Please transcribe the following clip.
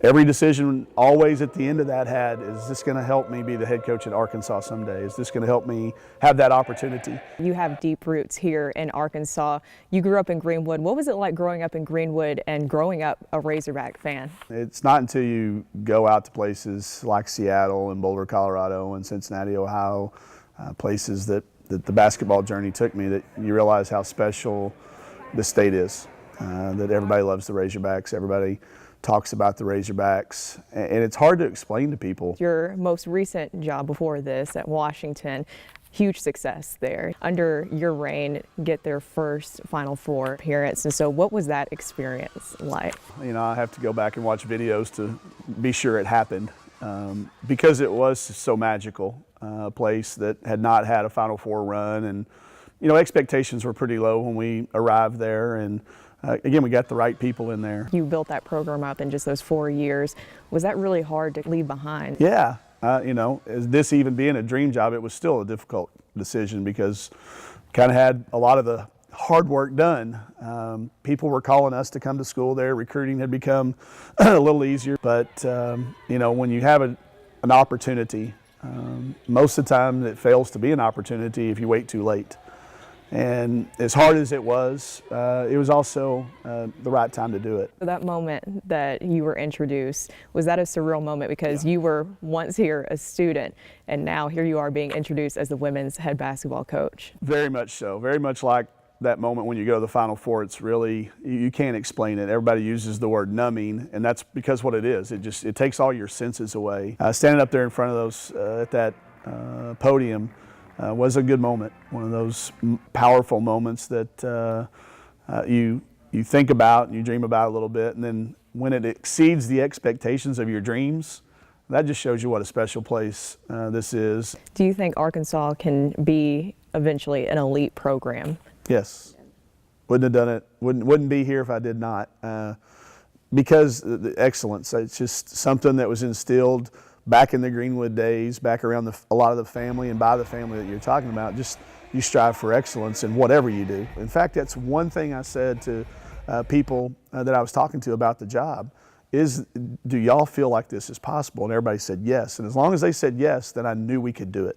Every decision always at the end of that had, is this going to help me be the head coach at Arkansas someday? Is this going to help me have that opportunity? You have deep roots here in Arkansas. You grew up in Greenwood. What was it like growing up in Greenwood and growing up a Razorback fan? It's not until you go out to places like Seattle and Boulder, Colorado and Cincinnati, Ohio, places that the basketball journey took me, that you realize how special the state is, that everybody loves the Razorbacks, everybody talks about the Razorbacks, and it's hard to explain to people. Your most recent job before this at Washington, huge success there. Under your reign, get their first Final Four appearance, and so what was that experience like? You know, I have to go back and watch videos to be sure it happened, because it was so magical, a place that had not had a Final Four run, and you know, expectations were pretty low when we arrived there, and again, we got the right people in there. You built that program up in just those 4 years. Was that really hard to leave behind? Yeah, you know, as this even being a dream job, it was still a difficult decision because kind of had a lot of the hard work done. People were calling us to come to school there. Recruiting had become a little easier, but you know, when you have an opportunity, most of the time it fails to be an opportunity if you wait too late. And as hard as it was also the right time to do it. That moment that you were introduced, was that a surreal moment because you were once here a student and now here you are being introduced as the women's head basketball coach? Very much so. Very much like that moment when you go to the Final Four. It's really, you can't explain it. Everybody uses the word numbing, and that's because what it is. It takes all your senses away. Standing up there in front of those at that podium was a good moment, one of those powerful moments that you think about and you dream about a little bit, and then when it exceeds the expectations of your dreams, that just shows you what a special place this is. Do you think Arkansas can be eventually an elite program? Yes. Wouldn't have done it, wouldn't be here if I did not. Because the excellence, it's just something that was instilled back in the Greenwood days, back around a lot of the family and by the family that you're talking about. Just you strive for excellence in whatever you do. In fact, that's one thing I said to people that I was talking to about the job is, do y'all feel like this is possible? And everybody said yes. And as long as they said yes, then I knew we could do it.